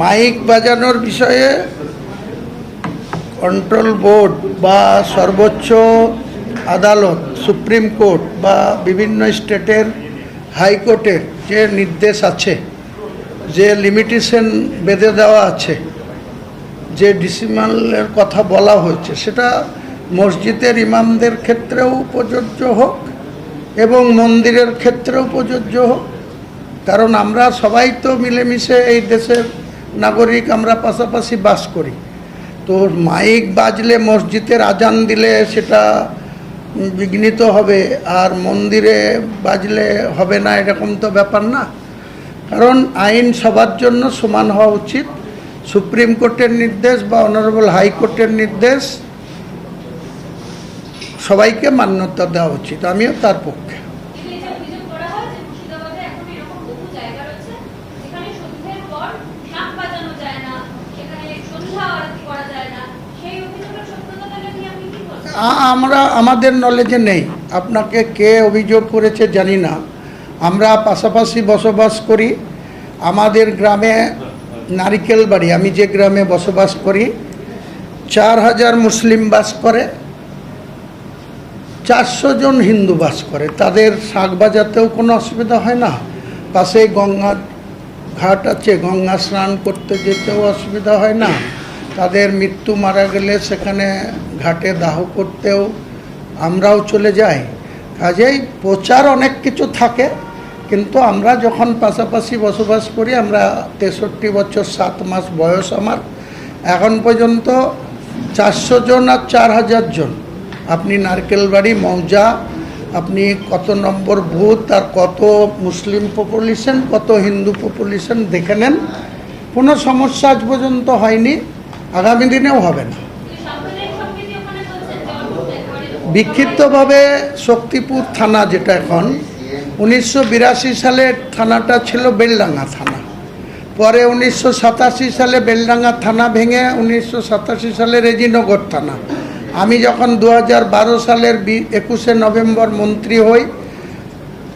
Mic বাজানোর বিষয়ে control board বা সর্বোচ্চ আদালত, সুপ্রিম কোর্ট বা বিভিন্ন স্টেটের হাইকোর্টের যে নির্দেশ আছে, যে লিমিটেশন বেঁধে দেওয়া আছে, যে ডিসিমালের কথা বলা হয়েছে, সেটা মসজিদের ইমামদের ক্ষেত্রেও প্রযোজ্য হোক এবং মন্দিরের ক্ষেত্রেও প্রযোজ্য হোক। কারণ আমরা সবাই তো মিলেমিশে এই দেশের নাগরিক, আমরা পাশাপাশি বাস করি। তো মাইক বাজলে, মসজিদের আজান দিলে সেটা বিঘ্নিত হবে, আর মন্দিরে বাজলে হবে না, এরকম তো ব্যাপার না। কারণ আইন সবার জন্য সমান হওয়া উচিত। সুপ্রিম কোর্টের নির্দেশ বা অনারেবল হাইকোর্টের নির্দেশ সবাইকে মান্যতা দেওয়া উচিত, আমিও তার পক্ষে। আমাদের নলেজে নেই, আপনাকে কে অভিযোগ করেছে জানি না। আমরা পাশাপাশি বসবাস করি। আমাদের গ্রামে নারিকেল বাড়ি, আমি যে গ্রামে বসবাস করি, 4000 মুসলিম বাস করে, 400 জন হিন্দু বাস করে। তাদের শাক বাজাতেও কোনো অসুবিধা হয় না। পাশেই গঙ্গা ঘাট আছে, গঙ্গা স্নান করতে যেতেও অসুবিধা হয় না। তাদের মৃত্যু মারা গেলে সেখানে ঘাটে দাহ করতেও আমরাও চলে যাই। কাজেই প্রচার অনেক কিছু থাকে, কিন্তু আমরা যখন পাশাপাশি বসবাস করি, আমরা 63 বছর 7 মাস বয়স আমার, এখন পর্যন্ত 400 জন আর 4000 জন। আপনি নারকেলবাড়ি মৌজা, আপনি কত নম্বর বুথ আর কত মুসলিম পপুলেশন, কত হিন্দু পপুলেশন দেখে নেন। কোনো সমস্যা আজ পর্যন্ত হয়নি, আগামী দিনেও হবে না। বিক্ষিপ্তভাবে শক্তিপুর থানা, যেটা এখন 1982 সালে থানাটা ছিল বেলডাঙ্গা থানা, পরে 1987 সালে বেলডাঙ্গা থানা ভেঙে 1987 সালে রেজিনগর থানা। আমি যখন 2012 সালের 21শে নভেম্বর মন্ত্রী হই,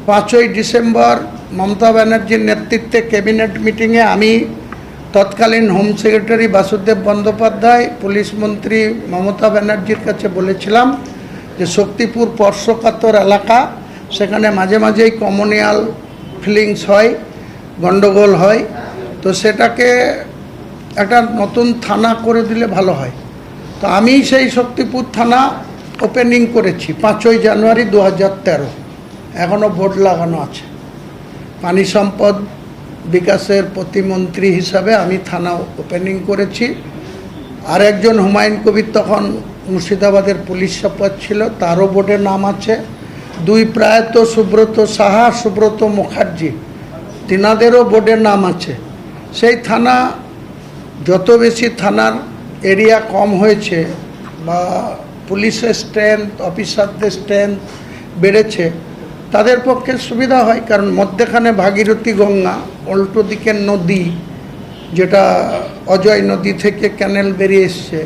5ই ডিসেম্বর মমতা ব্যানার্জির নেতৃত্বে ক্যাবিনেট মিটিংয়ে আমি তৎকালীন home secretary Basudeb Bandyopadhyay, police মন্ত্রী মমতা ব্যানার্জির কাছে বলেছিলাম যে শক্তিপুর স্পর্শকাতর এলাকা, সেখানে মাঝে মাঝেই কমিউনাল ফিলিংস হয়, গণ্ডগোল হয়, তো সেটাকে একটা নতুন থানা করে দিলে ভালো হয়। তো আমি সেই শক্তিপুর থানা ওপেনিং করেছি 5ই জানুয়ারি 2013। এখনও বোর্ড লাগানো আছে। পানি সম্পদ বিকাশের প্রতিমন্ত্রী হিসাবে আমি থানা ওপেনিং করেছি। আর একজন হুমায়ুন কবির তখন মুর্শিদাবাদের পুলিশ সুপার ছিল, তারও বোর্ডের নাম আছে। 2 প্রয়াত সুব্রত সাহা, সুব্রত মুখার্জি, তিনাদেরও বোর্ডের নাম আছে। সেই থানা, যত বেশি থানার এরিয়া কম হয়েছে বা পুলিশের স্ট্রেংথ, অফিসারদের স্ট্রেংথ বেড়েছে, তাদের পক্ষে সুবিধা হয়। কারণ মধ্যেখানে ভাগীরথী গঙ্গা, উল্টো দিকের নদী, যেটা অজয় নদী থেকে ক্যানেল বেরিয়ে এসছে।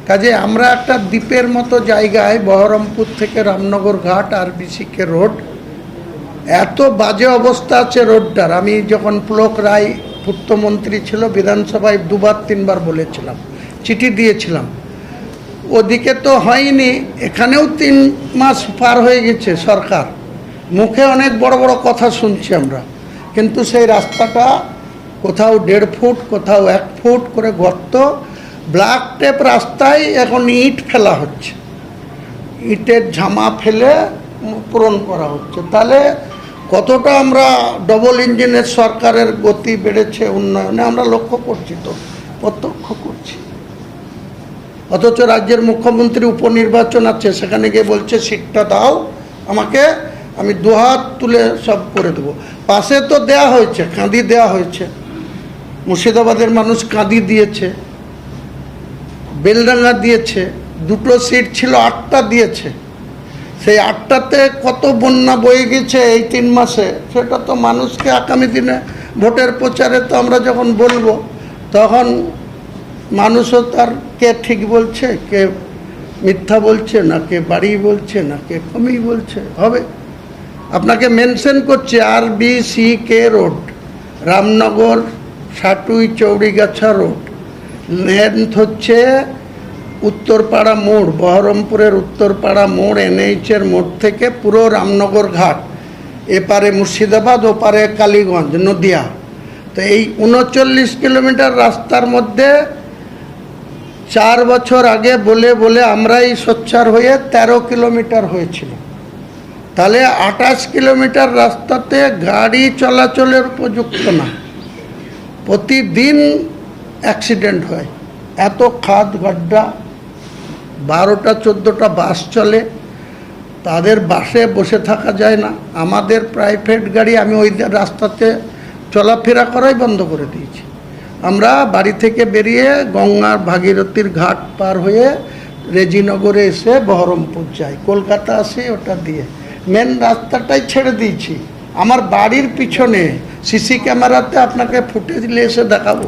কাজে আমরা একটা দ্বীপের মতো জায়গায়, বহরমপুর থেকে রামনগর ঘাট আর বিসিকে রোড, এত বাজে অবস্থা আছে রোডটার। আমি যখন পুলক রায় পূর্তমন্ত্রী ছিল, বিধানসভায় 2-3 বার বলেছিলাম, চিঠি দিয়েছিলাম। ওদিকে তো হয়নি, এখানেও 3 মাস পার হয়ে গেছে। সরকার মুখে অনেক বড় বড় কথা শুনছি আমরা, কিন্তু সেই রাস্তাটা কোথাও 1.5 ফুট, কোথাও 1 ফুট করে গর্ত, ব্ল্যাক টেপ রাস্তায় এখন ইট ফেলা হচ্ছে, ইটের ঝামা ফেলে পূরণ করা হচ্ছে। তাহলে কতটা আমরা ডবল ইঞ্জিনের সরকারের গতি বেড়েছে উন্নয়নে, আমরা লক্ষ্য করছি, তো প্রত্যক্ষ করছি। অথচ রাজ্যের মুখ্যমন্ত্রী উপনির্বাচন আছে, সেখানে গিয়ে বলছে সিটটা দাও আমাকে, আমি 2 হাত তুলে সব করে দেবো। পাশে তো দেয়া হয়েছে, কাঁদি দেয়া হয়েছে, মুর্শিদাবাদের মানুষ কাঁদি দিয়েছে, বেলডাঙ্গা দিয়েছে, 2টো সিট ছিল, 8টা দিয়েছে। সেই 8টাতে কত বন্যা বয়ে গেছে এই 3 মাসে, সেটা তো মানুষকে আগামী দিনে ভোটের প্রচারে তো আমরা যখন বলবো, তখন মানুষও তার কে ঠিক বলছে, কে মিথ্যা বলছে, না কে বাড়ি বলছে, না কে কমই বলছে হবে। আপনাকে মেনশন করছে RBCK road, Ramnagar Satui Chourigachha road, length হচ্ছে উত্তরপাড়া মোড়, বহরমপুরের উত্তরপাড়া মোড়, এনএইচের মোড় থেকে পুরো রামনগর ঘাট, এপারে মুর্শিদাবাদ, ওপারে কালীগঞ্জ, নদিয়া। তো এই 39 কিলোমিটার রাস্তার মধ্যে 4 বছর আগে বলে বলে আমরাই সোচ্চার হয়ে 13 কিলোমিটার হয়েছিল। তাহলে 28 কিলোমিটার রাস্তাতে গাড়ি চলাচলের উপযুক্ত না, প্রতিদিন অ্যাক্সিডেন্ট হয়। এত খাদ গড্ডা, 12টা 14টা বাস চলে, তাদের বাসে বসে থাকা যায় না। আমাদের প্রাইভেট গাড়ি আমি ওই রাস্তাতে চলাফেরা করাই বন্ধ করে দিয়েছি। আমরা বাড়ি থেকে বেরিয়ে গঙ্গার ভাগীরথীর ঘাট পার হয়ে রেজিনগরে এসে বহরমপুর যাই, কলকাতা আসি ওটা দিয়ে। মেন রাস্তাটাই ছেড়ে দিয়েছি। আমার বাড়ির পিছনে সিসি ক্যামেরাতে আপনাকে ফুটেজ নিয়ে এসে দেখাবো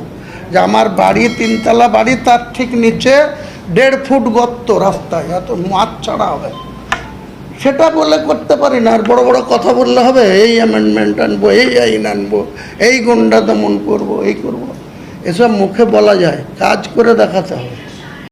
যে আমার বাড়ি 3তলা বাড়ি, তার ঠিক নিচে 1.5 ফুট গর্ত রাস্তায়, এত মাছ ছাড়া হবে। সেটা বলে করতে পারি না। আর বড় বড় কথা বললে হবে, এই অ্যামেন্ডমেন্ট আনবো, এই আইন আনবো, এই গুন্ডা দমন করবো, এই করবো, এসব মুখে বলা যায়, কাজ করে দেখাতে হবে।